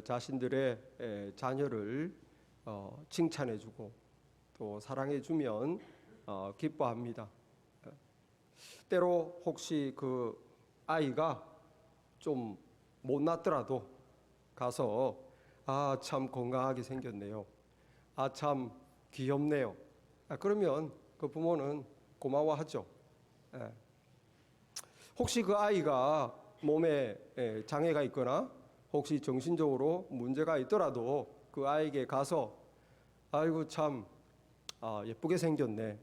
자신들의 자녀를 칭찬해주고 또 사랑해주면 기뻐합니다. 때로 혹시 그 아이가 좀 못났더라도 가서 참 건강하게 생겼네요. 참 귀엽네요. 그러면 그 부모는 고마워하죠. 혹시 그 아이가 몸에 장애가 있거나 혹시 정신적으로 문제가 있더라도 그 아이에게 가서 아이고 참 예쁘게 생겼네.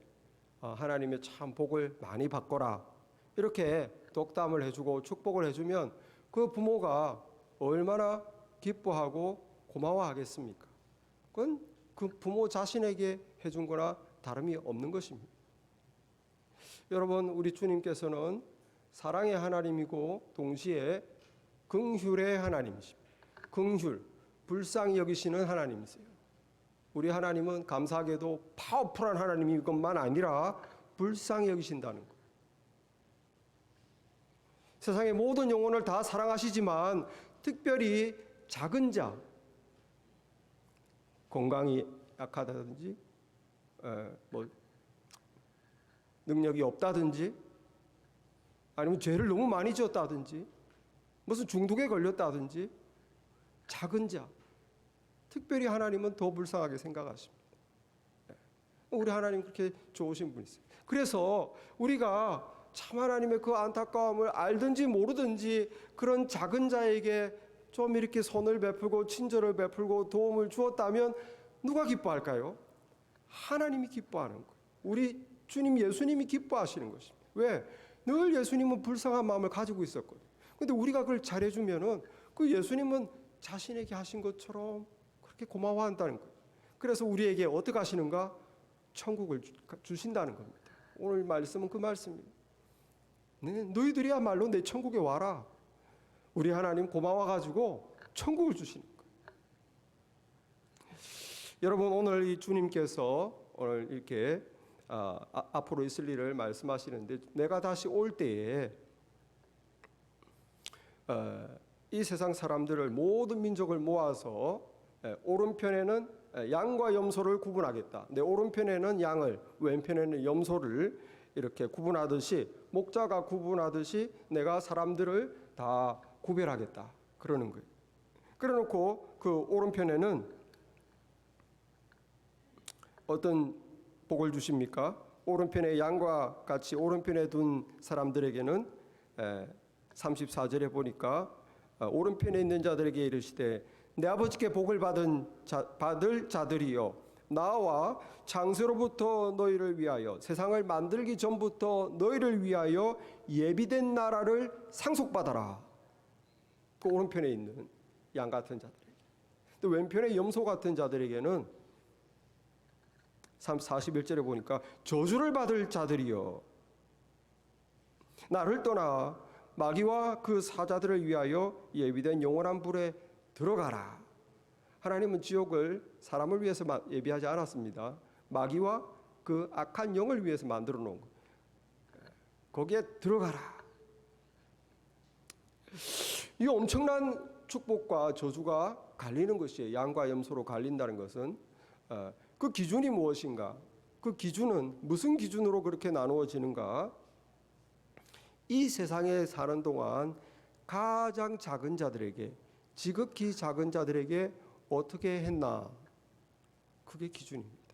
하나님의 참 복을 많이 받거라. 이렇게 덕담을 해주고 축복을 해주면 그 부모가 얼마나 기뻐하고 고마워하겠습니까? 그건 그 부모 자신에게 해준 거나 다름이 없는 것입니다. 여러분, 우리 주님께서는 사랑의 하나님이고 동시에 긍휼의 하나님이십니다. 긍휼, 불쌍히 여기시는 하나님이세요. 우리 하나님은 감사하게도 파워풀한 하나님인 것만 아니라 불쌍히 여기신다는 것. 세상의 모든 영혼을 다 사랑하시지만 특별히 작은 자, 건강이 약하다든지 능력이 없다든지 아니면 죄를 너무 많이 지었다든지 무슨 중독에 걸렸다든지 작은 자, 특별히 하나님은 더 불쌍하게 생각하십니다. 우리 하나님 그렇게 좋으신 분이세요. 그래서 우리가 참 하나님의 그 안타까움을 알든지 모르든지 그런 작은 자에게 좀 이렇게 선을 베풀고 친절을 베풀고 도움을 주었다면 누가 기뻐할까요? 하나님이 기뻐하는 거예요. 우리 주님 예수님이 기뻐하시는 것입니다. 왜? 늘 예수님은 불쌍한 마음을 가지고 있었거든요. 그런데 우리가 그걸 잘해주면은 그 예수님은 자신에게 하신 것처럼 그렇게 고마워한다는 거예요. 그래서 우리에게 어떻게 하시는가? 천국을 주신다는 겁니다. 오늘 말씀은 그 말씀입니다. 너희들이야말로 내 천국에 와라. 우리 하나님 고마워가지고 천국을 주시는 거예요. 여러분, 오늘 이 주님께서 오늘 이렇게 앞으로 있을 일을 말씀하시는데 내가 다시 올 때에 이 세상 사람들을 모든 민족을 모아서 오른편에는 양과 염소를 구분하겠다. 내 오른편에는 양을, 왼편에는 염소를 이렇게 구분하듯이 목자가 구분하듯이 내가 사람들을 다 구별하겠다. 그러는 거예요. 그래놓고 그 오른편에는 어떤 복을 주십니까? 오른편에 양과 같이 오른편에 둔 사람들에게는 34절에 보니까 오른편에 있는 자들에게 이르시되 내 아버지께 복을 받을 자들이여 나와 창세로부터 너희를 위하여 세상을 만들기 전부터 너희를 위하여 예비된 나라를 상속받아라. 그 오른편에 있는 양 같은 자들에게. 또 왼편에 염소 같은 자들에게는 41절에 보니까 저주를 받을 자들이여 나를 떠나 마귀와 그 사자들을 위하여 예비된 영원한 불에 들어가라. 하나님은 지옥을 사람을 위해서 예비하지 않았습니다. 마귀와 그 악한 영을 위해서 만들어 놓은 거예요. 거기에 들어가라. 이 엄청난 축복과 저주가 갈리는 것이에요. 양과 염소로 갈린다는 것은 그 기준이 무엇인가? 그 기준은 무슨 기준으로 그렇게 나누어지는가? 이 세상에 사는 동안 가장 작은 자들에게, 지극히 작은 자들에게 어떻게 했나? 그게 기준입니다.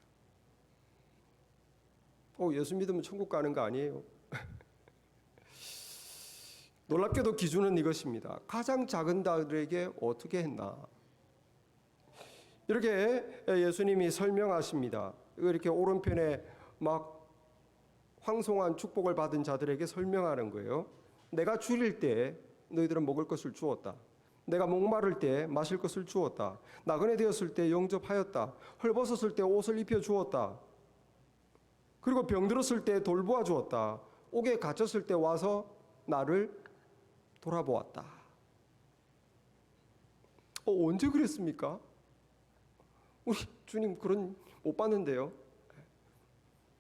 예수 믿으면 천국 가는 거 아니에요? 놀랍게도 기준은 이것입니다. 가장 작은 자들에게 어떻게 했나? 이렇게 예수님이 설명하십니다. 이렇게 오른편에 막 황송한 축복을 받은 자들에게 설명하는 거예요. 내가 줄일 때 너희들은 먹을 것을 주었다. 내가 목마를 때 마실 것을 주었다. 나그네 되었을 때 영접하였다. 헐벗었을 때 옷을 입혀 주었다. 그리고 병들었을 때 돌보아 주었다. 옥에 갇혔을 때 와서 나를 돌아보았다. 언제 그랬습니까? 우리 주님 그런 못 봤는데요.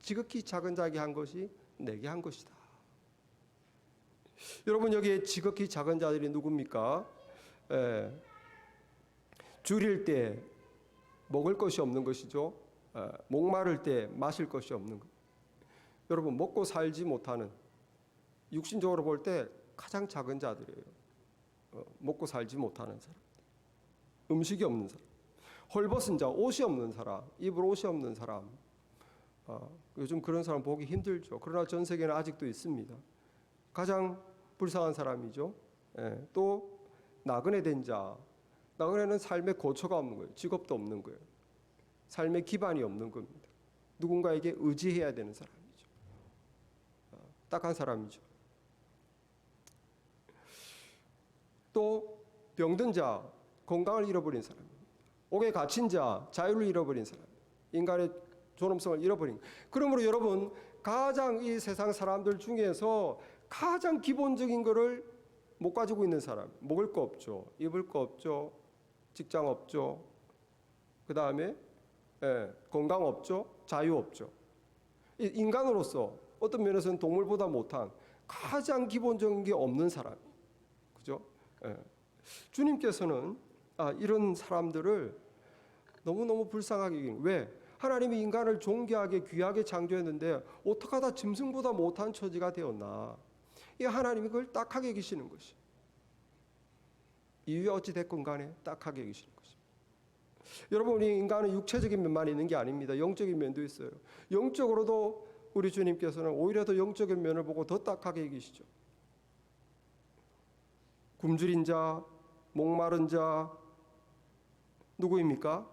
지극히 작은 자에게 한 것이 내게 한 것이다. 여러분, 여기에 지극히 작은 자들이 누굽니까? 줄일 때 먹을 것이 없는 것이죠. 목마를 때 마실 것이 없는 것. 여러분, 먹고 살지 못하는, 육신적으로 볼 때 가장 작은 자들이에요. 먹고 살지 못하는 사람, 음식이 없는 사람, 헐벗은 자, 옷이 없는 사람, 입을 옷이 없는 사람. 요즘 그런 사람 보기 힘들죠. 그러나 전 세계는 아직도 있습니다. 가장 불쌍한 사람이죠. 또 나그네 된 자. 나그네는 삶의 고초가 없는 거예요. 직업도 없는 거예요. 삶의 기반이 없는 겁니다. 누군가에게 의지해야 되는 사람이죠. 딱한 사람이죠. 또 병든 자, 건강을 잃어버린 사람입니다. 옥에 갇힌 자, 자유를 잃어버린 사람, 인간의 존엄성을 잃어버린. 그러므로 여러분, 가장 이 세상 사람들 중에서 가장 기본적인 것을 못 가지고 있는 사람, 먹을 거 없죠, 입을 거 없죠, 직장 없죠, 그 다음에 건강 없죠, 자유 없죠. 인간으로서 어떤 면에서는 동물보다 못한 가장 기본적인 게 없는 사람, 그죠? 주님께서는 이런 사람들을 너무너무 불쌍하게 여기는. 왜? 하나님이 인간을 존귀하게 귀하게 창조했는데 어떻게 하다 짐승보다 못한 처지가 되었나? 이 하나님이 그걸 딱하게 여기시는 것이. 이유가 어찌 됐건 간에 딱하게 여기시는 것입니다. 여러분, 이 인간은 육체적인 면만 있는 게 아닙니다. 영적인 면도 있어요. 영적으로도 우리 주님께서는 오히려 더 영적인 면을 보고 더 딱하게 여기시죠. 굶주린 자, 목마른 자, 누구입니까?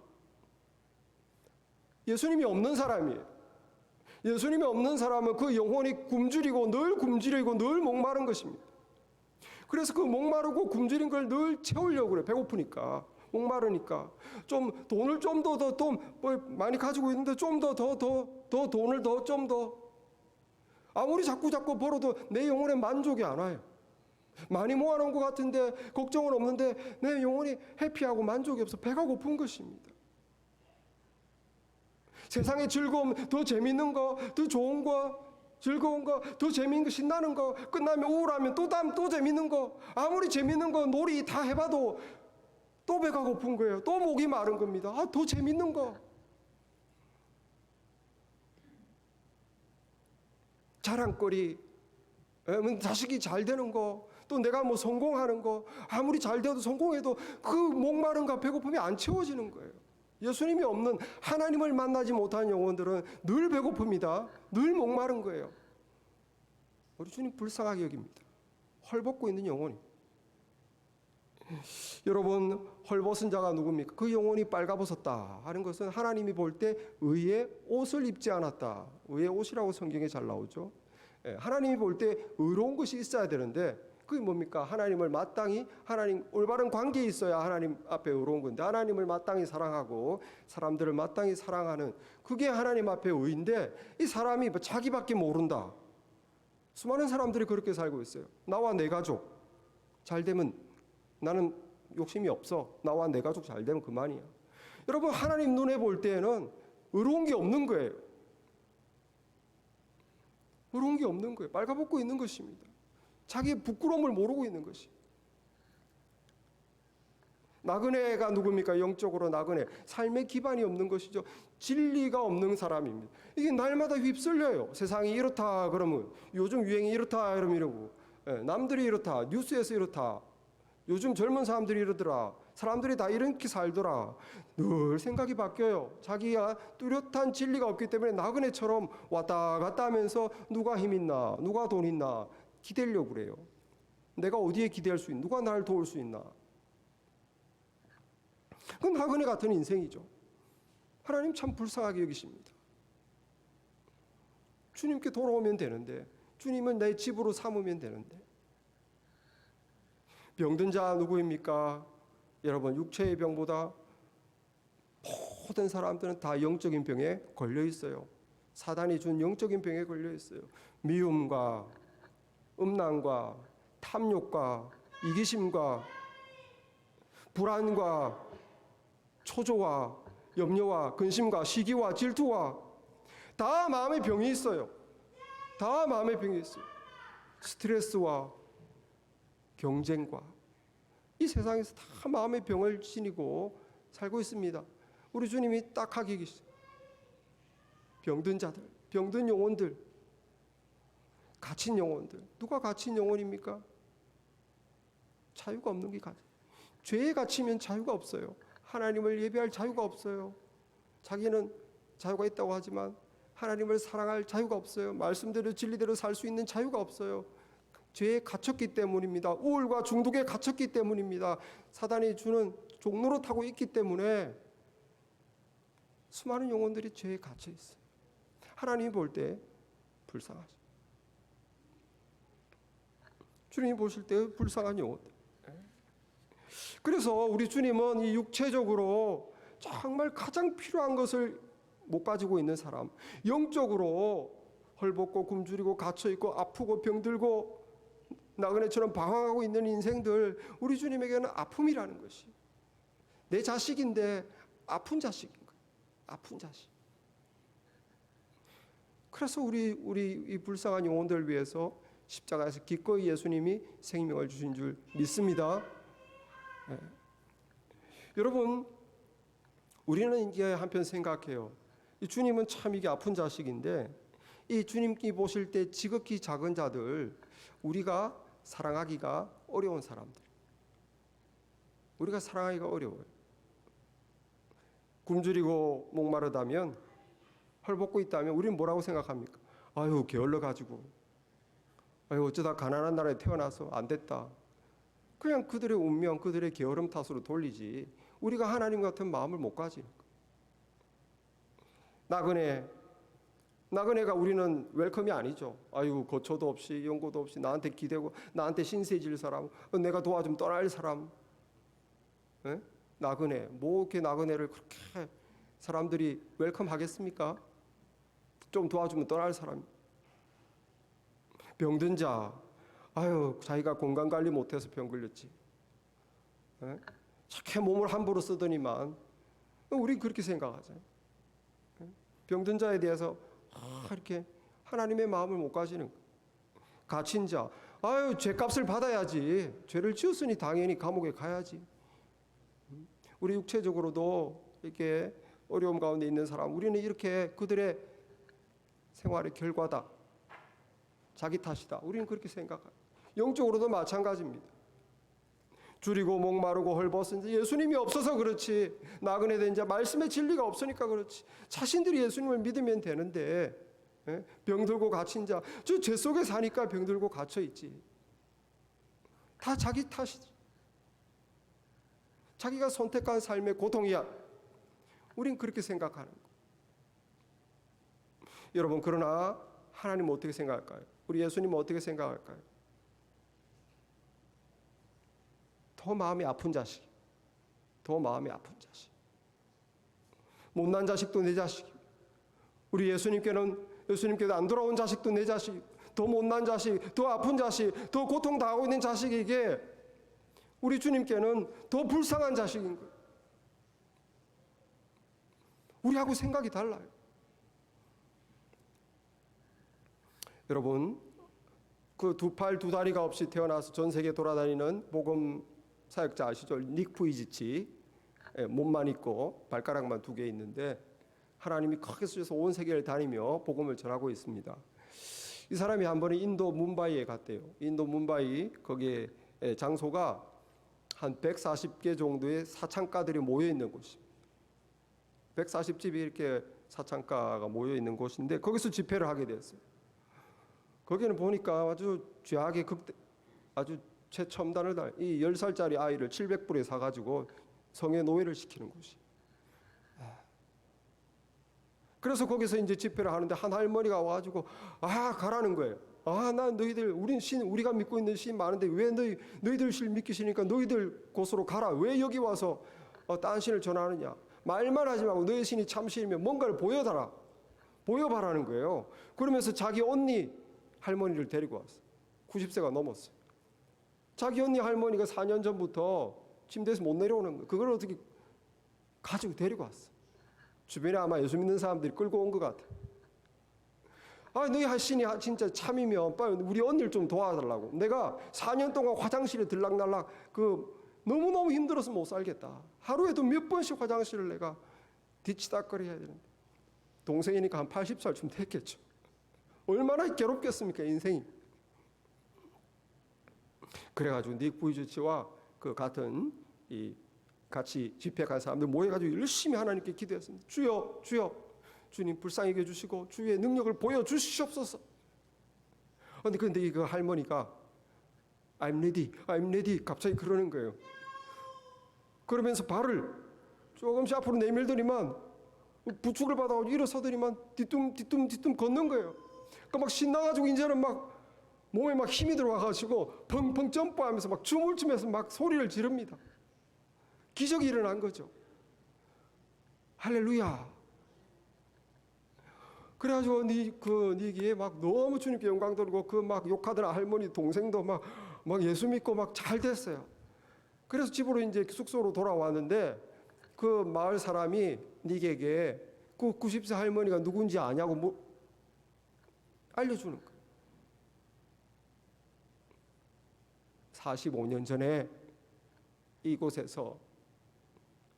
예수님이 없는 사람이에요. 예수님이 없는 사람은 그 영혼이 굶주리고 늘 목마른 것입니다. 그래서 그 목마르고 굶주린 걸 늘 채우려고 그래요. 배고프니까, 목마르니까. 좀 돈을 좀 더 많이 가지고 있는데 좀 더 돈을 좀 더. 아무리 자꾸 벌어도 내 영혼에 만족이 안 와요. 많이 모아놓은 것 같은데 걱정은 없는데 내 영혼이 해피하고 만족이 없어 배가 고픈 것입니다. 세상의 즐거움, 더 재밌는 거, 더 좋은 거, 즐거운 거, 더 재밌는 거, 신나는 거, 끝나면 우울하면 또 재밌는 거, 아무리 재밌는 거 놀이 다 해봐도 또 배가 고픈 거예요. 또 목이 마른 겁니다. 더 재밌는 거. 자랑거리, 자식이 잘 되는 거, 또 내가 뭐 성공하는 거, 아무리 잘 되어도 성공해도 그 목마른가 배고픔이 안 채워지는 거예요. 예수님이 없는, 하나님을 만나지 못한 영혼들은 늘 배고픕니다. 늘 목마른 거예요. 우리 주님 불쌍하게 여깁니다. 헐벗고 있는 영혼이. 여러분, 헐벗은 자가 누굽니까? 그 영혼이 빨가벗었다 하는 것은 하나님이 볼 때 의의 옷을 입지 않았다. 의의 옷이라고 성경에 잘 나오죠. 하나님이 볼 때 의로운 것이 있어야 되는데 그게 뭡니까? 하나님을 마땅히, 하나님 올바른 관계에 있어야 하나님 앞에 의로운 건데, 하나님을 마땅히 사랑하고 사람들을 마땅히 사랑하는 그게 하나님 앞에 의인데, 이 사람이 자기밖에 모른다. 수많은 사람들이 그렇게 살고 있어요. 나와 내 가족 잘 되면 나는 욕심이 없어. 나와 내 가족 잘 되면 그만이야. 여러분, 하나님 눈에 볼 때에는 의로운 게 없는 거예요. 의로운 게 없는 거예요. 빨가벗고 있는 것입니다. 자기의 부끄러움을 모르고 있는 것이. 나그네가 누굽니까? 영적으로 나그네. 삶의 기반이 없는 것이죠. 진리가 없는 사람입니다. 이게 날마다 휩쓸려요. 세상이 이렇다 그러면, 요즘 유행이 이렇다 그러면 이러고, 남들이 이렇다, 뉴스에서 이렇다, 요즘 젊은 사람들이 이러더라, 사람들이 다 이렇게 살더라. 늘 생각이 바뀌어요. 자기가 뚜렷한 진리가 없기 때문에 나그네처럼 왔다 갔다 하면서 누가 힘 있나, 누가 돈 있나 기대려고 그래요. 내가 어디에 기대할 수 있나, 누가 나를 도울 수 있나. 그건 나그네 같은 인생이죠. 하나님 참 불쌍하게 여기십니다. 주님께 돌아오면 되는데, 주님은 내 집으로 삼으면 되는데. 병든 자 누구입니까? 여러분, 육체의 병보다 모든 사람들은 다 영적인 병에 걸려 있어요. 사단이 준 영적인 병에 걸려 있어요. 미움과 음란과 탐욕과 이기심과 불안과 초조와 염려와 근심과 시기와 질투와 다 마음의 병이 있어요. 다 마음의 병이 있어요. 스트레스와 경쟁과 이 세상에서 다 마음의 병을 지니고 살고 있습니다. 우리 주님이 딱 하기 계시죠. 병든 자들, 병든 영혼들, 갇힌 영혼들. 누가 갇힌 영혼입니까? 자유가 없는 게 죄에 갇히면 자유가 없어요. 하나님을 예배할 자유가 없어요. 자기는 자유가 있다고 하지만 하나님을 사랑할 자유가 없어요. 말씀대로 진리대로 살 수 있는 자유가 없어요. 죄에 갇혔기 때문입니다. 우울과 중독에 갇혔기 때문입니다. 사단이 주는 종로로 타고 있기 때문에 수많은 영혼들이 죄에 갇혀 있어요. 하나님이 볼 때 불쌍하죠. 주님이 보실 때 불쌍한 영혼들. 그래서 우리 주님은 이 육체적으로 정말 가장 필요한 것을 못 가지고 있는 사람, 영적으로 헐벗고 굶주리고 갇혀있고 아프고 병들고 나그네처럼 방황하고 있는 인생들, 우리 주님에게는 아픔이라는 것이 내 자식인데 아픈 자식인 거예요. 아픈 자식. 그래서 우리 이 불쌍한 영혼들을 위해서 십자가에서 기꺼이 예수님이 생명을 주신 줄 믿습니다. 네. 여러분, 우리는 이게 한편 생각해요. 이 주님은 참 이게 아픈 자식인데 이 주님께 보실 때 지극히 작은 자들, 우리가 사랑하기가 어려운 사람들, 우리가 사랑하기가 어려워요. 굶주리고 목마르다면, 헐벗고 있다면 우리는 뭐라고 생각합니까? 아유, 게을러 가지고, 아유, 어쩌다 가난한 나라에 태어나서 안 됐다. 그냥 그들의 운명, 그들의 게으름 탓으로 돌리지 우리가 하나님 같은 마음을 못 가지는 거예요. 나그네가 우리는 웰컴이 아니죠. 아유, 거처도 없이 연고도 없이 나한테 기대고 나한테 신세질 사람, 내가 도와주면 떠날 사람. 에? 나그네, 뭐 이렇게 나그네를 그렇게 사람들이 웰컴 하겠습니까? 좀 도와주면 떠날 사람. 병든 자, 아유, 자기가 건강관리 못해서 병 걸렸지. 착해 몸을 함부로 쓰더니만. 우린 그렇게 생각하잖아요. 병든 자에 대해서 이렇게 하나님의 마음을 못 가지는 거예요. 갇힌 자, 아유, 죄값을 받아야지. 죄를 지었으니 당연히 감옥에 가야지. 우리 육체적으로도 이렇게 어려움 가운데 있는 사람, 우리는 이렇게 그들의 생활의 결과다, 자기 탓이다, 우리는 그렇게 생각해요. 영적으로도 마찬가지입니다. 줄이고 목마르고 헐벗은 자, 예수님이 없어서 그렇지, 나그네 된 자, 말씀의 진리가 없으니까 그렇지, 자신들이 예수님을 믿으면 되는데, 병들고 갇힌 자, 저 죄 속에 사니까 병들고 갇혀 있지. 다 자기 탓이지. 자기가 선택한 삶의 고통이야. 우린 그렇게 생각하는 거. 여러분, 그러나 하나님은 어떻게 생각할까요? 우리 예수님은 어떻게 생각할까요? 더 마음이 아픈 자식, 더 마음이 아픈 자식, 못난 자식도 내 자식. 우리 예수님께도 안 돌아온 자식도 내 자식, 더 못난 자식, 더 아픈 자식, 더 고통 당하고 있는 자식에게 우리 주님께는 더 불쌍한 자식인 거예요. 우리하고 생각이 달라요. 여러분, 그 두 팔 두 다리가 없이 태어나서 전 세계 돌아다니는 복음 사역자 아시죠? 닉 부이지치. 몸만 있고 발가락만 2개 있는데 하나님이 크게 쓰셔서 온 세계를 다니며 복음을 전하고 있습니다. 이 사람이 한 번에 인도 뭄바이에 갔대요. 인도 뭄바이, 거기에 장소가 한 140개 정도의 사창가들이 모여 있는 곳입니다. 140집이 이렇게 사창가가 모여 있는 곳인데 거기서 집회를 하게 됐어요. 거기는 보니까 아주 죄악의 아주 최첨단을 이 10살짜리 아이를 700불에 사가지고 성에 노예를 시키는 곳이. 그래서 거기서 이제 집회를 하는데 한 할머니가 와가지고 가라는 거예요. 난 너희들, 우리가 믿고 있는 신 많은데 왜 너희들 신 믿기시니까 너희들 곳으로 가라. 왜 여기 와서 딴 신을 전하느냐. 말만 하지 말고 너희 신이 참 신이면 뭔가를 보여봐라는 거예요. 그러면서 자기 언니 할머니를 데리고 왔어요. 90세가 넘었어요. 자기 언니 할머니가 4년 전부터 침대에서 못 내려오는 거예요. 그걸 어떻게 가지고 데리고 왔어. 주변에 아마 예수 믿는 사람들이 끌고 온 것 같아. 너희 신이 진짜 참이면 빨리 우리 언니를 좀 도와달라고. 내가 4년 동안 화장실에 들락날락 너무너무 힘들어서 못 살겠다. 하루에도 몇 번씩 화장실을 내가 뒤치다거려야 되는데 동생이니까 한 80살쯤 됐겠죠. 얼마나 괴롭겠습니까, 인생이. 그래가지고 닉 부이주치와 그 같은 이 같이 집회 간 사람들 모여가지고 열심히 하나님께 기도했습니다. 주여, 주여, 주님 불쌍히 여겨주시고 주의 능력을 보여주시옵소서. 근데 이 그 할머니가 I'm ready, I'm ready 갑자기 그러는 거예요. 그러면서 발을 조금씩 앞으로 내밀더니만 부축을 받아가지고 일어서더니만 뒤뚱 걷는 거예요. 그러니까 막 신나가지고 이제는 막 몸에 막 힘이 들어와가지고 펑펑 점프하면서 막 춤을 추면서 막 소리를 지릅니다. 기적이 일어난 거죠. 할렐루야. 그래가지고 니기에 막 너무 주님께 영광 돌리고 그 막 욕하던 할머니 동생도 막 예수 믿고 막 잘 됐어요. 그래서 집으로 이제 숙소로 돌아왔는데 그 마을 사람이 니에게 그 90세 할머니가 누군지 아냐고 알려주는 거예요. 45년 전에 이곳에서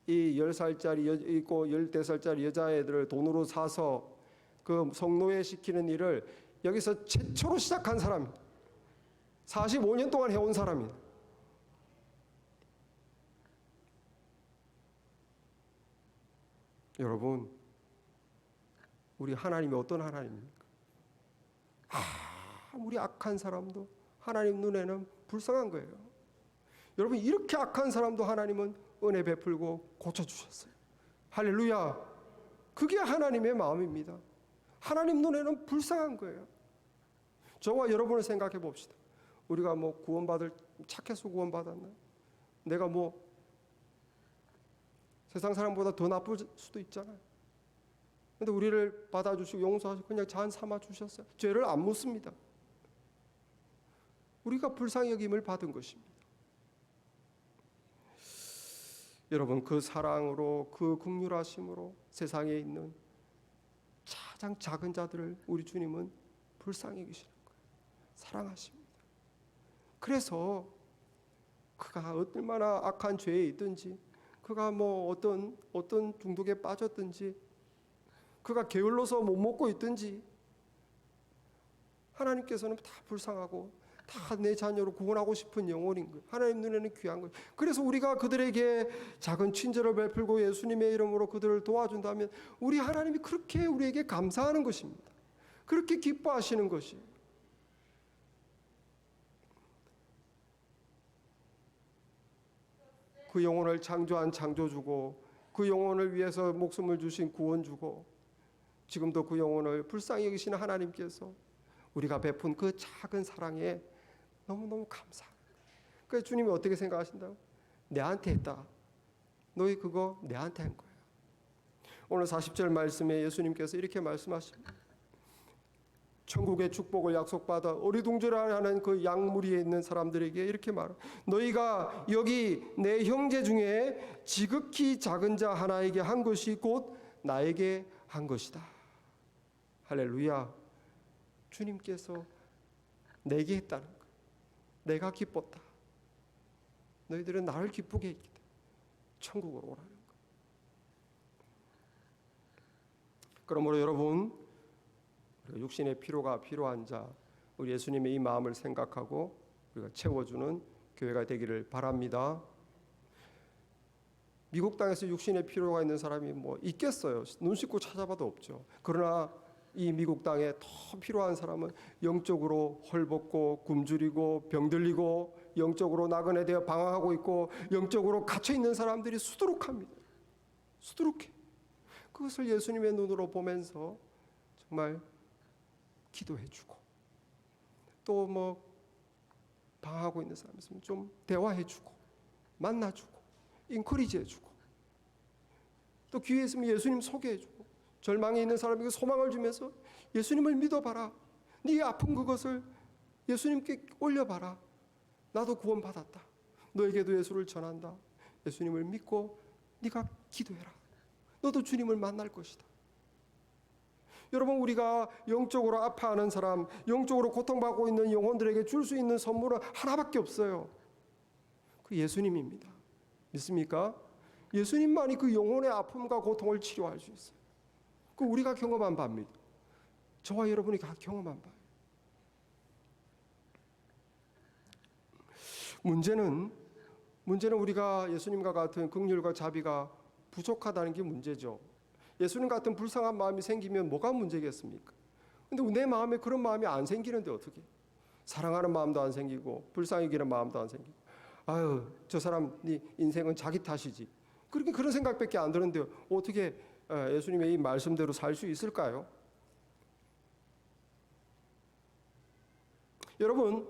이 10살짜리 있고 14살짜리 여자애들을 돈으로 사서 그 성노예 시키는 일을 여기서 최초로 시작한 사람, 45년 동안 해온 사람이에요. 여러분, 우리 하나님이 어떤 하나님입니까? 아무리 악한 사람도 하나님 눈에는 불쌍한 거예요. 여러분, 이렇게 악한 사람도 하나님은 은혜 베풀고 고쳐주셨어요. 할렐루야. 그게 하나님의 마음입니다. 하나님 눈에는 불쌍한 거예요. 저와 여러분을 생각해 봅시다. 우리가 뭐 구원받을, 착해서 구원받았나? 내가 뭐 세상 사람보다 더 나쁠 수도 있잖아요. 근데 우리를 받아주시고 용서하시고 그냥 잔 삼아 주셨어요. 죄를 안 묻습니다. 우리가 불쌍히 여김을 받은 것입니다. 여러분, 그 사랑으로, 그 긍휼하심으로 세상에 있는 가장 작은 자들을 우리 주님은 불쌍히 여기시는 거예요. 사랑하십니다. 그래서 그가 얼마나 악한 죄에 있든지, 그가 뭐 어떤 중독에 빠졌든지, 그가 게을러서 못 먹고 있든지, 하나님께서는 다 불쌍하고 다 내 자녀로 구원하고 싶은 영혼인 거예요. 하나님 눈에는 귀한 거예요. 그래서 우리가 그들에게 작은 친절을 베풀고 예수님의 이름으로 그들을 도와준다면 우리 하나님이 그렇게 우리에게 감사하는 것입니다. 그렇게 기뻐하시는 것이에요. 그 영혼을 창조한 창조주고 그 영혼을 위해서 목숨을 주신 구원주고 지금도 그 영혼을 불쌍히 여기시는 하나님께서 우리가 베푼 그 작은 사랑에 너무너무 감사합니다. 그래서 주님이 어떻게 생각하신다고? 내한테 했다. 너희 그거 내한테 한 거야. 오늘 40절 말씀에 예수님께서 이렇게 말씀하십니다. 천국의 축복을 약속받아 어리둥절하는 그 양무리에 있는 사람들에게 이렇게 말해. 너희가 여기 내 형제 중에 지극히 작은 자 하나에게 한 것이 곧 나에게 한 것이다. 할렐루야. 주님께서 내게 했다는 것. 내가 기뻤다. 너희들은 나를 기쁘게 했기 때문에 천국으로 오라는 것. 그러므로 여러분, 육신의 피로가 필요한 자, 우리 예수님의 이 마음을 생각하고 우리가 채워주는 교회가 되기를 바랍니다. 미국 땅에서 육신의 필요가 있는 사람이 뭐 있겠어요? 눈 씻고 찾아봐도 없죠. 그러나 이 미국 땅에 더 필요한 사람은 영적으로 헐벗고 굶주리고 병들리고 영적으로 나그네 되어 방황하고 있고 영적으로 갇혀 있는 사람들이 수두룩합니다. 수두룩해. 그것을 예수님의 눈으로 보면서 정말 기도해주고 또 뭐 방황하고 있는 사람 있으면 좀 대화해주고 만나주고 인커리지해주고 또 기회 있으면 예수님 소개해주고 절망에 있는 사람에게 소망을 주면서 예수님을 믿어봐라. 네 아픈 그것을 예수님께 올려봐라. 나도 구원받았다. 너에게도 예수를 전한다. 예수님을 믿고 네가 기도해라. 너도 주님을 만날 것이다. 여러분, 우리가 영적으로 아파하는 사람, 영적으로 고통받고 있는 영혼들에게 줄 수 있는 선물은 하나밖에 없어요. 그 예수님입니다. 믿습니까? 예수님만이 그 영혼의 아픔과 고통을 치료할 수 있어요. 그 우리가 경험한 바입니다. 저와 여러분이 다 경험한 바예요. 문제는 우리가 예수님과 같은 긍휼과 자비가 부족하다는 게 문제죠. 예수님 같은 불쌍한 마음이 생기면 뭐가 문제겠습니까? 근데 내 마음에 그런 마음이 안 생기는데 어떻게? 사랑하는 마음도 안 생기고 불쌍히 여기는 마음도 안 생기고, 아유 저 사람 네 인생은 자기 탓이지, 그렇게 그런 생각밖에 안 드는데 어떻게 예수님의 이 말씀대로 살 수 있을까요? 여러분,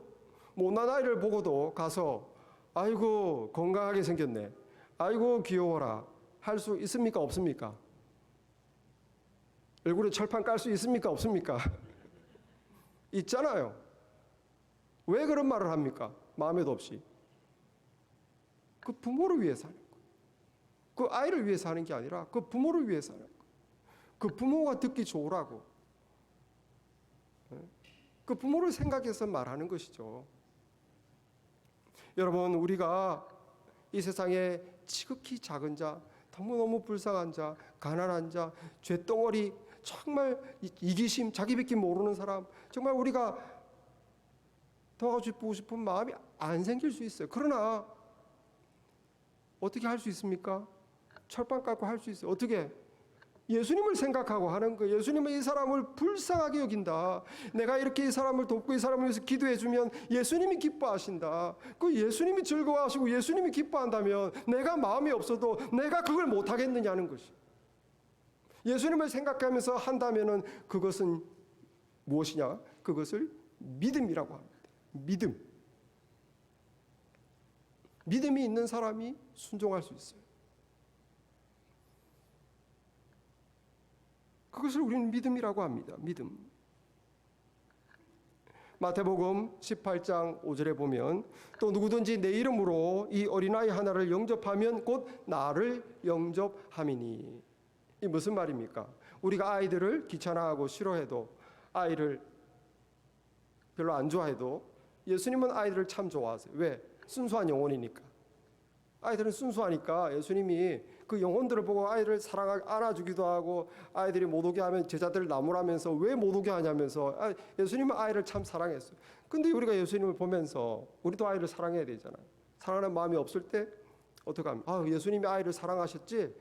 못난 아이를 보고도 가서 아이고 건강하게 생겼네, 아이고 귀여워라 할 수 있습니까? 없습니까? 얼굴에 철판 깔 수 있습니까? 없습니까? 있잖아요. 왜 그런 말을 합니까? 마음에도 없이. 그 부모를 위해서 하는 거예요. 그 아이를 위해서 하는 게 아니라 그 부모를 위해서 하는 거예요. 그 부모가 듣기 좋으라고. 그 부모를 생각해서 말하는 것이죠. 여러분, 우리가 이 세상에 지극히 작은 자, 너무너무 불쌍한 자, 가난한 자, 쇳덩어리, 정말 이기심, 자기 뵙기 모르는 사람, 정말 우리가 도와주고 싶은 마음이 안 생길 수 있어요. 그러나 어떻게 할 수 있습니까? 철판 깔고 할 수 있어요. 어떻게? 예수님을 생각하고 하는 거예요. 예수님은 이 사람을 불쌍하게 여긴다. 내가 이렇게 이 사람을 돕고 이 사람을 위해서 기도해주면 예수님이 기뻐하신다. 그 예수님이 즐거워하시고 예수님이 기뻐한다면 내가 마음이 없어도 내가 그걸 못하겠느냐는 것이. 예수님을 생각하면서 한다면은 그것은 무엇이냐? 그것을 믿음이라고 합니다. 믿음. 믿음이 있는 사람이 순종할 수 있어요. 그것을 우리는 믿음이라고 합니다. 믿음. 마태복음 18장 5절에 보면 또 누구든지 내 이름으로 이 어린아이 하나를 영접하면 곧 나를 영접함이니. 이 무슨 말입니까? 우리가 아이들을 귀찮아하고 싫어해도, 아이를 별로 안 좋아해도 예수님은 아이들을 참 좋아하세요. 왜? 순수한 영혼이니까. 아이들은 순수하니까 예수님이 그 영혼들을 보고 아이를 안아주기도 하고, 아이들이 못 오게 하면 제자들을 나무라면서 왜 못 오게 하냐면서 예수님은 아이를 참 사랑했어요. 근데 우리가 예수님을 보면서 우리도 아이를 사랑해야 되잖아요. 사랑하는 마음이 없을 때 어떻게 합니까? 예수님이 아이를 사랑하셨지?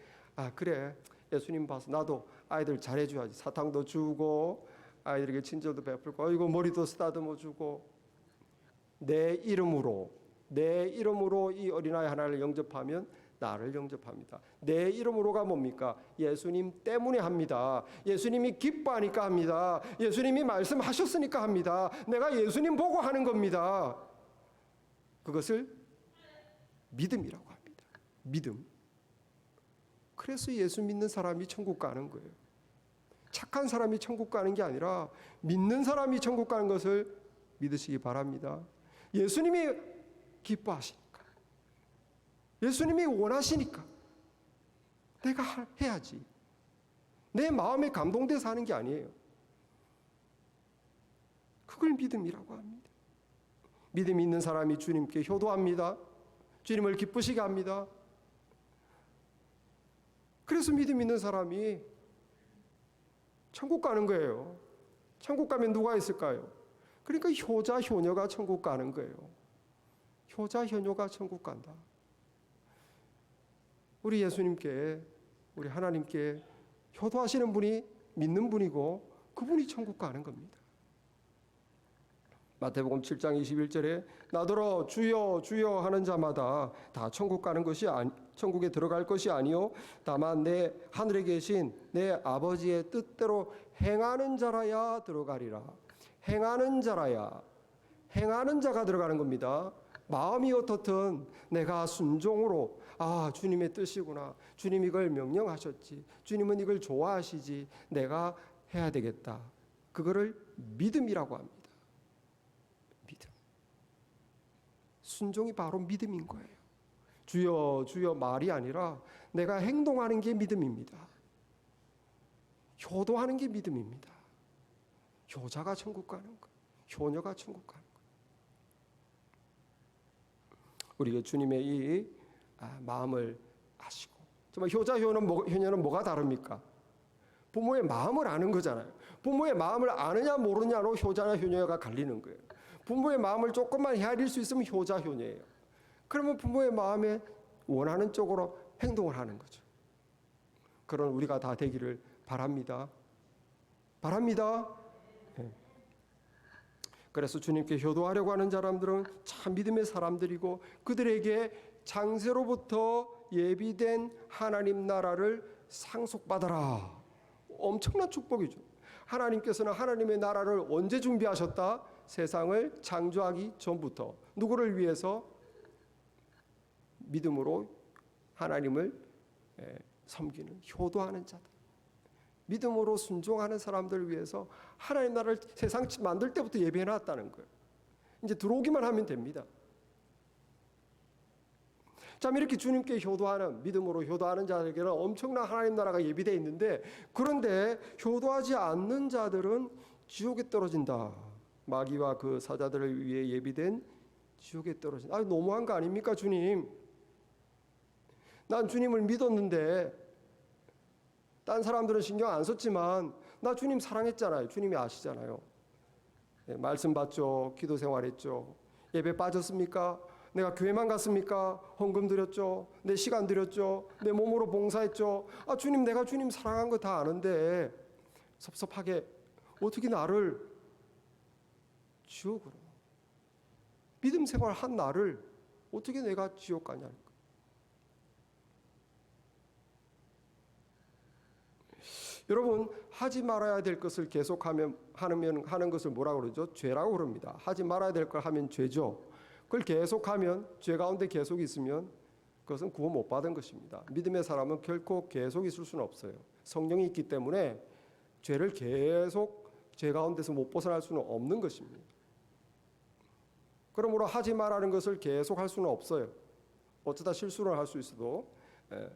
그래, 예수님 봐서 나도 아이들 잘해줘야지. 사탕도 주고 아이들에게 친절도 베풀고, 이거 머리도 쓰다듬어 주고. 내 이름으로 이 어린아이 하나를 영접하면 나를 영접합니다. 내 이름으로가 뭡니까? 예수님 때문에 합니다. 예수님이 기뻐하니까 합니다. 예수님이 말씀하셨으니까 합니다. 내가 예수님 보고 하는 겁니다. 그것을 믿음이라고 합니다. 믿음. 그래서 예수 믿는 사람이 천국 가는 거예요. 착한 사람이 천국 가는 게 아니라 믿는 사람이 천국 가는 것을 믿으시기 바랍니다. 예수님이 기뻐하시니까, 예수님이 원하시니까 내가 해야지. 내 마음에 감동돼서 하는 게 아니에요. 그걸 믿음이라고 합니다. 믿음이 있는 사람이 주님께 효도합니다. 주님을 기쁘시게 합니다. 그래서 믿음 있는 사람이 천국 가는 거예요. 천국 가면 누가 있을까요? 그러니까 효자, 효녀가 천국 가는 거예요. 효자, 효녀가 천국 간다. 우리 예수님께, 우리 하나님께 효도하시는 분이 믿는 분이고 그분이 천국 가는 겁니다. 마태복음 7장 21절에 나더러 주여 주여 하는 자마다 다 천국에 들어갈 것이 아니요 다만 내 하늘에 계신 내 아버지의 뜻대로 행하는 자라야 들어가리라. 행하는 자라야. 행하는 자가 들어가는 겁니다. 마음이 어떻든 내가 순종으로 주님의 뜻이구나. 주님 이걸 명령하셨지. 주님은 이걸 좋아하시지. 내가 해야 되겠다. 그거를 믿음이라고 합니다. 믿음. 순종이 바로 믿음인 거예요. 주여 주여 말이 아니라 내가 행동하는 게 믿음입니다. 효도하는 게 믿음입니다. 효자가 천국 가는 거, 효녀가 천국 가는 거. 우리가 주님의 이 마음을 아시고. 정말 효자 효녀는 뭐가 다릅니까? 부모의 마음을 아는 거잖아요. 부모의 마음을 아느냐 모르냐로 효자나 효녀가 갈리는 거예요. 부모의 마음을 조금만 헤아릴 수 있으면 효자 효녀예요. 그러면 부모의 마음에 원하는 쪽으로 행동을 하는 거죠. 그런 우리가 다 되기를 바랍니다. 바랍니다. 네. 그래서 주님께 효도하려고 하는 사람들은 참 믿음의 사람들이고 그들에게 창세로부터 예비된 하나님 나라를 상속받아라. 엄청난 축복이죠. 하나님께서는 하나님의 나라를 언제 준비하셨다? 세상을 창조하기 전부터. 누구를 위해서? 믿음으로 하나님을 섬기는 효도하는 자들. 믿음으로 순종하는 사람들을 위해서 하나님 나라를 세상 만들 때부터 예비해놨다는 거예요. 이제 들어오기만 하면 됩니다. 참 이렇게 주님께 효도하는, 믿음으로 효도하는 자들에게는 엄청난 하나님 나라가 예비되어 있는데, 그런데 효도하지 않는 자들은 지옥에 떨어진다. 마귀와 그 사자들을 위해 예비된 지옥에 떨어진다. 너무한 거 아닙니까, 주님? 난 주님을 믿었는데 딴 사람들은 신경 안 썼지만 나 주님 사랑했잖아요. 주님이 아시잖아요. 네, 말씀 받죠. 기도 생활했죠. 예배 빠졌습니까? 내가 교회만 갔습니까? 헌금 드렸죠. 내 시간 드렸죠. 내 몸으로 봉사했죠. 주님, 내가 주님 사랑한 거 다 아는데 섭섭하게 어떻게 나를 지옥으로, 믿음 생활한 나를 어떻게 내가 지옥 가냐. 여러분, 하지 말아야 될 것을 계속하면 하는 것을 뭐라고 그러죠? 죄라고 그럽니다. 하지 말아야 될 걸 하면 죄죠. 그걸 계속하면, 죄 가운데 계속 있으면 그것은 구원 못 받은 것입니다. 믿음의 사람은 결코 계속 있을 수는 없어요. 성령이 있기 때문에 죄를 계속 죄 가운데서 못 벗어날 수는 없는 것입니다. 그러므로 하지 말라는 것을 계속 할 수는 없어요. 어쩌다 실수를 할 수 있어도.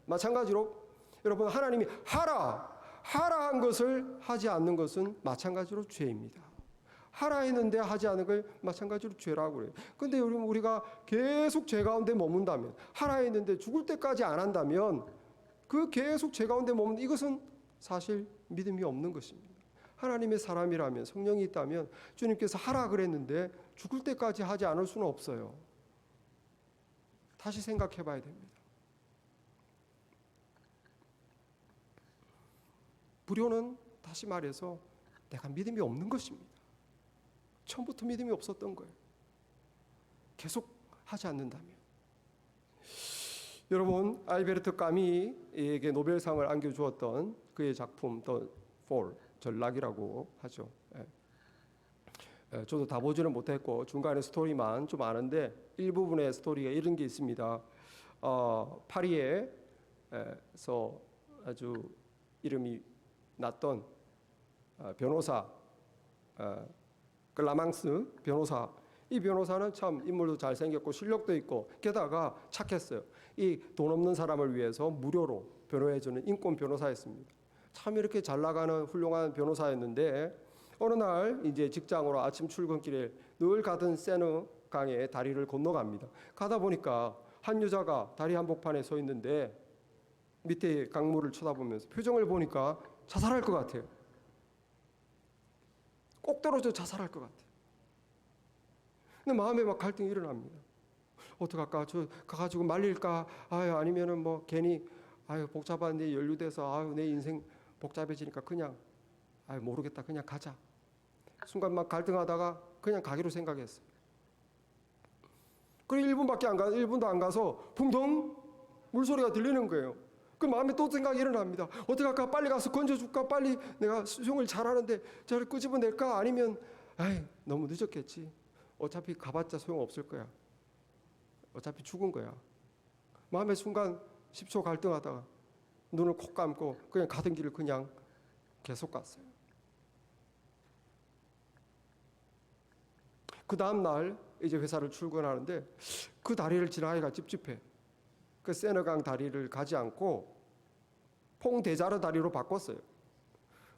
마찬가지로 여러분, 하나님이 하라 한 것을 하지 않는 것은 마찬가지로 죄입니다. 하라 했는데 하지 않은 걸 마찬가지로 죄라고 그래요. 그런데 여러분, 우리가 계속 죄 가운데 머문다면, 하라 했는데 죽을 때까지 안 한다면, 그 계속 죄 가운데 머문, 이것은 사실 믿음이 없는 것입니다. 하나님의 사람이라면, 성령이 있다면 주님께서 하라 그랬는데 죽을 때까지 하지 않을 수는 없어요. 다시 생각해 봐야 됩니다. 불효는 다시 말해서 내가 믿음이 없는 것입니다. 처음부터 믿음이 없었던 거예요. 계속 하지 않는다면. 여러분, 알베르트 까미에게 노벨상을 안겨주었던 그의 작품 The Fall, 전락이라고 하죠. 저도 다 보지는 못했고 중간에 스토리만 좀 아는데 일부분의 스토리가 이런 게 있습니다. 파리에서 아주 이름이 났던 변호사, 라망스 변호사. 이 변호사는 참 인물도 잘생겼고 실력도 있고 게다가 착했어요. 이 돈 없는 사람을 위해서 무료로 변호해주는 인권 변호사였습니다. 참 이렇게 잘 나가는 훌륭한 변호사였는데 어느 날 이제 직장으로 아침 출근길에 늘 가던 세느 강에 다리를 건너갑니다. 가다 보니까 한 여자가 다리 한복판에 서 있는데 밑에 강물을 쳐다보면서 표정을 보니까 자살할 것 같아요. 꼭 떨어져 자살할 것 같아요. 근데 마음에 막 갈등이 일어납니다. 어떡할까? 저 가가지고 말릴까? 아니면은 뭐 괜히 복잡한데 연루돼서 내 인생 복잡해지니까 그냥 모르겠다, 그냥 가자. 순간 막 갈등하다가 그냥 가기로 생각했어요. 그리고 1분도 안 가서 붕덩 물소리가 들리는 거예요. 그 마음에 또 생각이 일어납니다. 어떡할까? 빨리 가서 건져줄까? 빨리 내가 수영을 잘하는데 저를 끄집어낼까? 아니면 너무 늦었겠지. 어차피 가봤자 소용없을 거야. 어차피 죽은 거야. 마음의 순간 10초 갈등하다가 눈을 콕 감고 그냥 가던 길을 그냥 계속 갔어요. 그 다음 날 이제 회사를 출근하는데 그 다리를 지나가기가 찝찝해. 그 세너강 다리를 가지 않고 퐁데자르 다리로 바꿨어요.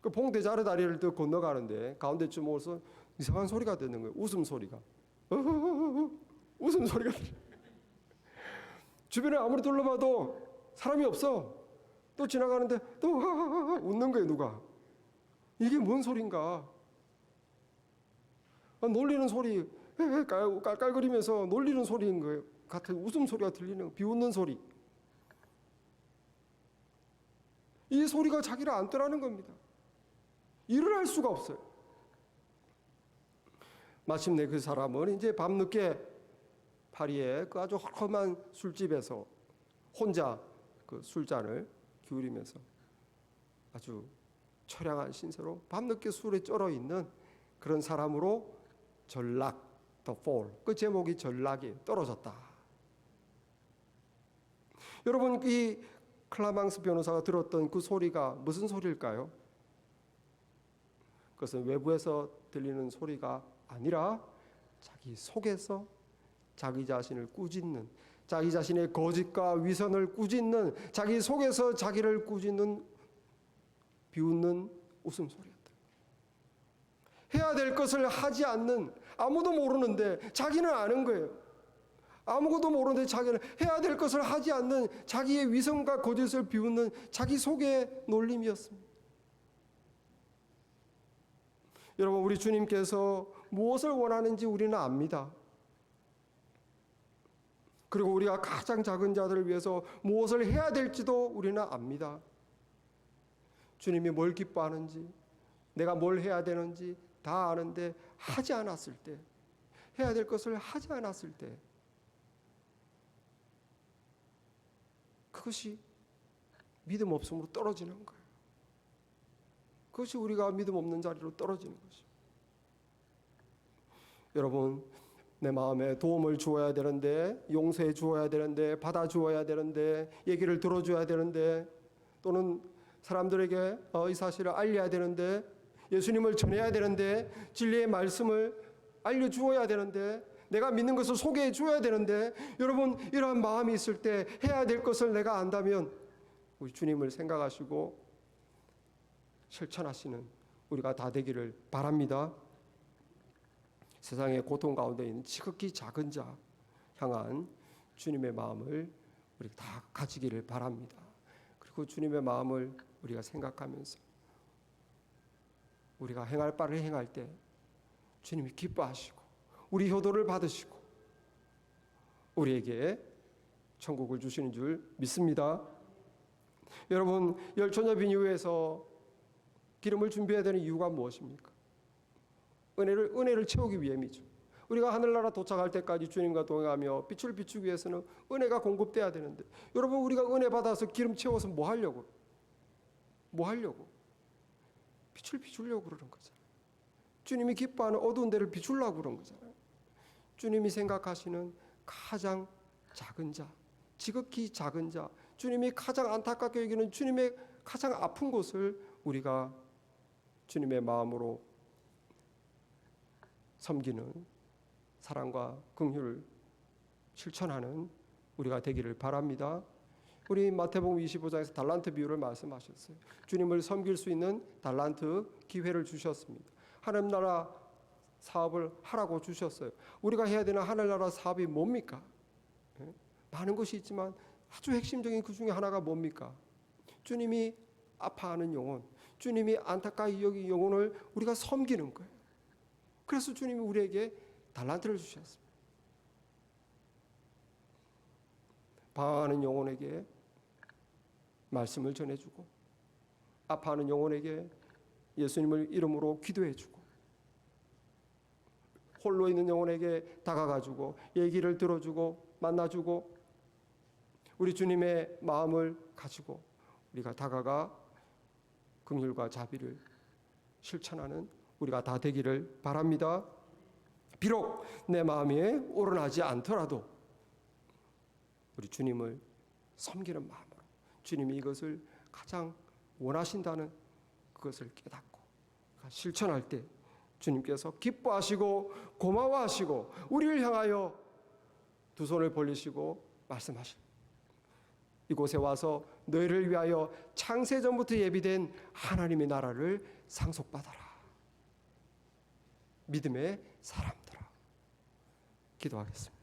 그 퐁데자르 다리를 더 건너가는데 가운데쯤 오서 이상한 소리가 듣는 거예요. 웃음소리가. 웃음소리가. 주변에 아무리 둘러봐도 사람이 없어. 또 지나가는데 또 웃는 거예요, 누가. 이게 뭔 소린가? 놀리는 소리, 깔깔거리면서 놀리는 소리인 거예요. 같은 웃음소리가 들리는, 비웃는 소리. 이 소리가 자기를 안 떠나는 겁니다. 일을 할 수가 없어요. 마침내 그 사람은 이제 밤늦게 파리에 그 아주 험한 술집에서 혼자 그 술잔을 기울이면서 아주 처량한 신세로 밤늦게 술에 쩔어 있는 그런 사람으로 전락, The Fall. 그 제목이 전락이 떨어졌다. 여러분, 이 클라망스 변호사가 들었던 그 소리가 무슨 소리일까요? 그것은 외부에서 들리는 소리가 아니라 자기 속에서 자기 자신을 꾸짖는, 자기 자신의 거짓과 위선을 꾸짖는, 자기 속에서 자기를 꾸짖는 비웃는 웃음소리였다. 해야 될 것을 하지 않는, 아무도 모르는데 자기는 아는 거예요. 아무것도 모르는데 자기는 해야 될 것을 하지 않는 자기의 위선과 거짓을 비웃는 자기 속의 놀림이었습니다. 여러분, 우리 주님께서 무엇을 원하는지 우리는 압니다. 그리고 우리가 가장 작은 자들을 위해서 무엇을 해야 될지도 우리는 압니다. 주님이 뭘 기뻐하는지, 내가 뭘 해야 되는지 다 아는데 하지 않았을 때, 해야 될 것을 하지 않았을 때, 그것이 믿음 없음으로 떨어지는 거예요. 그것이 우리가 믿음 없는 자리로 떨어지는 것이죠. 여러분, 내 마음에 도움을 주어야 되는데, 용서해 주어야 되는데, 받아 주어야 되는데, 얘기를 들어줘야 되는데, 또는 사람들에게 이 사실을 알려야 되는데, 예수님을 전해야 되는데, 진리의 말씀을 알려주어야 되는데, 내가 믿는 것을 소개해 주어야 되는데, 여러분, 이러한 마음이 있을 때 해야 될 것을 내가 안다면 우리 주님을 생각하시고 실천하시는 우리가 다 되기를 바랍니다. 세상의 고통 가운데 있는 지극히 작은 자 향한 주님의 마음을 우리가 다 가지기를 바랍니다. 그리고 주님의 마음을 우리가 생각하면서 우리가 행할 바를 행할 때 주님이 기뻐하시고 우리 효도를 받으시고 우리에게 천국을 주시는 줄 믿습니다. 여러분, 열처녀 비유에서 기름을 준비해야 되는 이유가 무엇입니까? 은혜를 채우기 위함이죠. 우리가 하늘나라 도착할 때까지 주님과 동행하며 빛을 비추기 위해서는 은혜가 공급돼야 되는데, 여러분, 우리가 은혜 받아서 기름 채워서 뭐 하려고? 빛을 비추려고 그러는 거잖아요. 주님이 기뻐하는 어두운 데를 비추려고 그런 거잖아요. 주님이 생각하시는 가장 작은 자, 지극히 작은 자, 주님이 가장 안타깝게 여기는 주님의 가장 아픈 곳을 우리가 주님의 마음으로 섬기는 사랑과 긍휼을 실천하는 우리가 되기를 바랍니다. 우리 마태복음 25장에서 달란트 비유를 말씀하셨어요. 주님을 섬길 수 있는 달란트 기회를 주셨습니다. 하나님 나라 사업을 하라고 주셨어요. 우리가 해야 되는 하늘나라 사업이 뭡니까? 많은 것이 있지만 아주 핵심적인 그 중에 하나가 뭡니까? 주님이 아파하는 영혼, 주님이 안타까이 여긴 영혼을 우리가 섬기는 거예요. 그래서 주님이 우리에게 달란트를 주셨습니다. 방황하는 영혼에게 말씀을 전해주고, 아파하는 영혼에게 예수님을 이름으로 기도해주고, 홀로 있는 영혼에게 다가가주고 얘기를 들어주고 만나주고, 우리 주님의 마음을 가지고 우리가 다가가 긍휼과 자비를 실천하는 우리가 다 되기를 바랍니다. 비록 내 마음이 오른하지 않더라도 우리 주님을 섬기는 마음으로, 주님이 이것을 가장 원하신다는 그것을 깨닫고 실천할 때 주님께서 기뻐하시고 고마워하시고 우리를 향하여 두 손을 벌리시고 말씀하시고, 이곳에 와서 너희를 위하여 창세전부터 예비된 하나님의 나라를 상속받아라. 믿음의 사람들아. 기도하겠습니다.